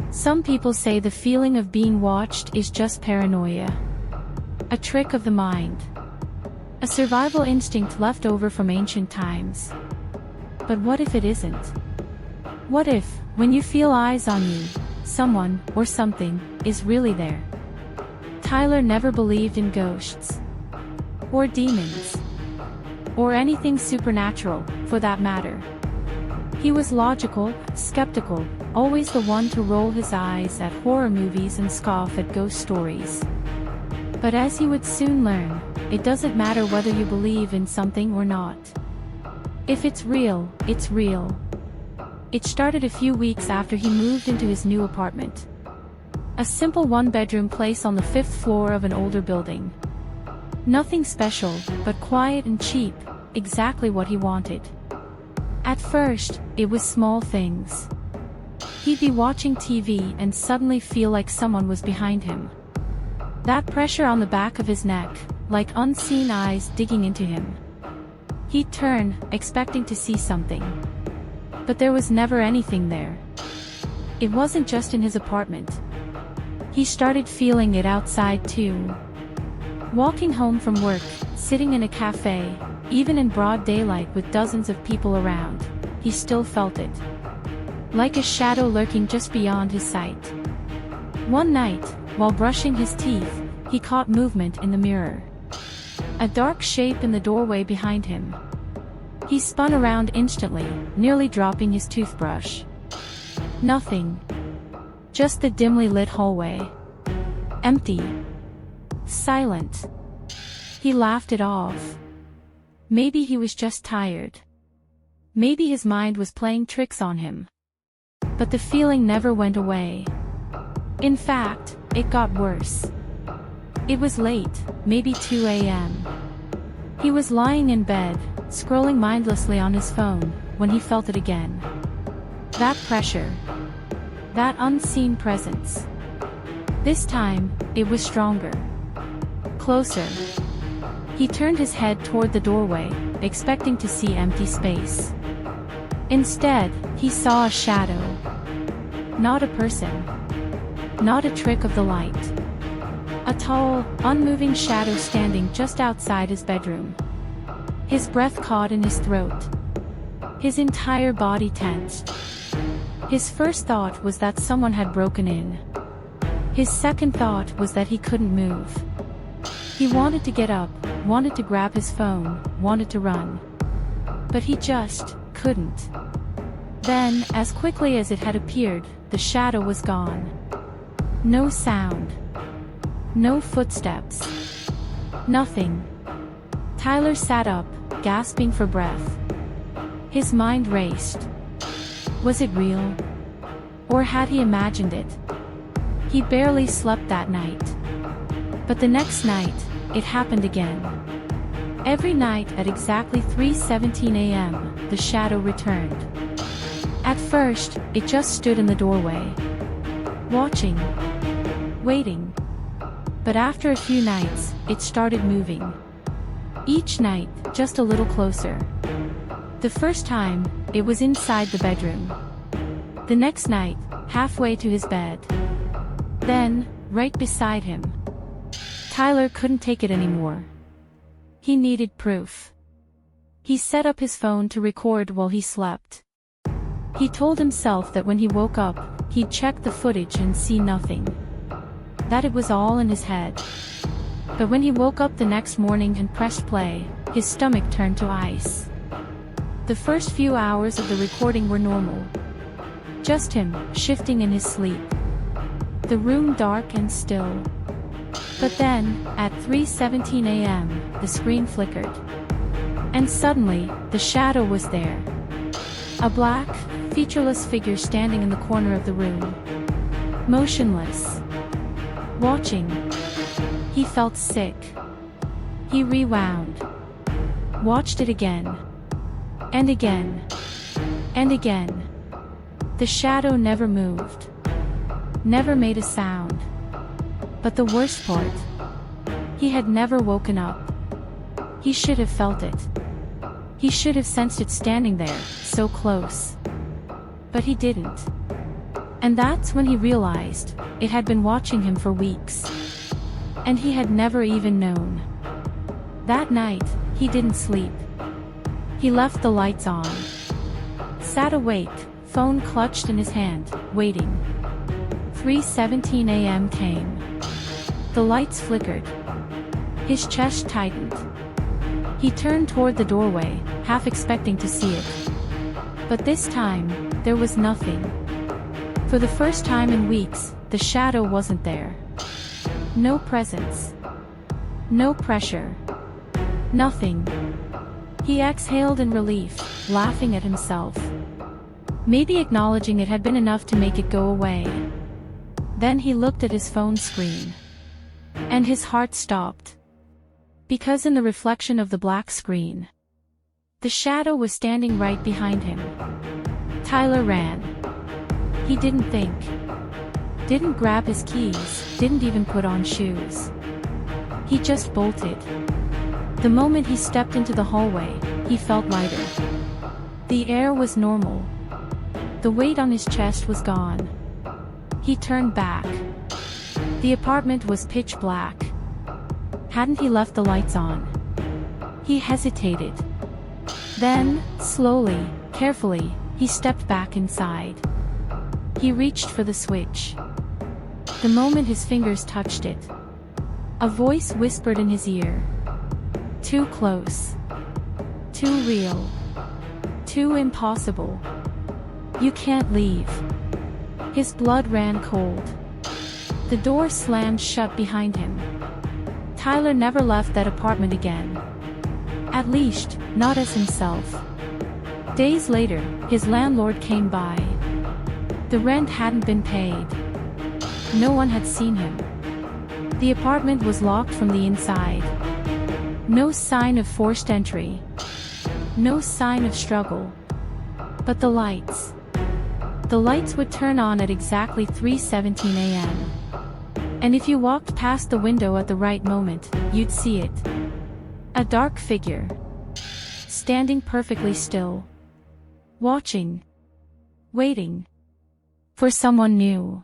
Some people say the feeling of being watched is just paranoia. A trick of the mind. A survival instinct left over from ancient times. But what if it isn't? What if, when you feel eyes on you, someone, or something, is really there? Tyler never believed in ghosts. Or demons. Or anything supernatural, for that matter. He was logical, skeptical, always the one to roll his eyes at horror movies and scoff at ghost stories. But as he would soon learn, it doesn't matter whether you believe in something or not. If it's real, it's real. It started a few weeks after he moved into his new apartment. A simple one-bedroom place on the 5th floor of an older building. Nothing special, but quiet and cheap, exactly what he wanted. At first, it was small things. He'd be watching TV and suddenly feel like someone was behind him. That pressure on the back of his neck, like unseen eyes digging into him. He'd turn, expecting to see something. But there was never anything there. It wasn't just in his apartment. He started feeling it outside too. Walking home from work, sitting in a cafe, even in broad daylight with dozens of people around, he still felt it. Like a shadow lurking just beyond his sight. One night, while brushing his teeth, he caught movement in the mirror. A dark shape in the doorway behind him. He spun around instantly, nearly dropping his toothbrush. Nothing. Just the dimly lit hallway. Empty. Silent. He laughed it off. Maybe he was just tired. Maybe his mind was playing tricks on him. But the feeling never went away. In fact, it got worse. It was late, maybe 2 a.m. He was lying in bed, scrolling mindlessly on his phone, when he felt it again. That pressure. That unseen presence. This time, it was stronger. Closer. He turned his head toward the doorway, expecting to see empty space. Instead, he saw a shadow. Not a person. Not a trick of the light. A tall, unmoving shadow standing just outside his bedroom. His breath caught in his throat. His entire body tensed. His first thought was that someone had broken in. His second thought was that he couldn't move. He wanted to get up, wanted to grab his phone, wanted to run. But he just couldn't. Then, as quickly as it had appeared, the shadow was gone. No sound. No footsteps. Nothing. Tyler sat up, gasping for breath. His mind raced. Was it real? Or had he imagined it? He barely slept that night. But the next night, it happened again. Every night at exactly 3:17 a.m., the shadow returned. At first, it just stood in the doorway. Watching. Waiting. But after a few nights, it started moving. Each night, just a little closer. The first time, it was inside the bedroom. The next night, halfway to his bed. Then, right beside him. Tyler couldn't take it anymore. He needed proof. He set up his phone to record while he slept. He told himself that when he woke up, he'd check the footage and see nothing. That it was all in his head. But when he woke up the next morning and pressed play, his stomach turned to ice. The first few hours of the recording were normal. Just him, shifting in his sleep. The room dark and still. But then, at 3:17 a.m., the screen flickered. And suddenly, the shadow was there. A black, featureless figure standing in the corner of the room. Motionless. Watching. He felt sick. He rewound. Watched it again. And again. And again. The shadow never moved. Never made a sound. But the worst part. He had never woken up. He should have felt it. He should have sensed it standing there, so close. But he didn't. And that's when he realized it had been watching him for weeks. And he had never even known. That night, he didn't sleep. He left the lights on. Sat awake, phone clutched in his hand, waiting. 3:17 a.m. came. The lights flickered. His chest tightened. He turned toward the doorway, half expecting to see it. But this time, there was nothing. For the first time in weeks, the shadow wasn't there. No presence. No pressure. Nothing. He exhaled in relief, laughing at himself. Maybe acknowledging it had been enough to make it go away. Then he looked at his phone screen. And his heart stopped. Because in the reflection of the black screen, the shadow was standing right behind him. Tyler ran. He didn't think. Didn't grab his keys, didn't even put on shoes. He just bolted. The moment he stepped into the hallway, he felt lighter. The air was normal. The weight on his chest was gone. He turned back. The apartment was pitch black. Hadn't he left the lights on? He hesitated. Then, slowly, carefully, he stepped back inside. He reached for the switch. The moment his fingers touched it, a voice whispered in his ear. Too close. Too real. Too impossible. You can't leave. His blood ran cold. The door slammed shut behind him. Tyler never left that apartment again. At least, not as himself. Days later, his landlord came by. The rent hadn't been paid. No one had seen him. The apartment was locked from the inside. No sign of forced entry. No sign of struggle. But the lights. The lights would turn on at exactly 3:17 a.m. And if you walked past the window at the right moment, you'd see it. A dark figure. Standing perfectly still. Watching. Waiting. For someone new.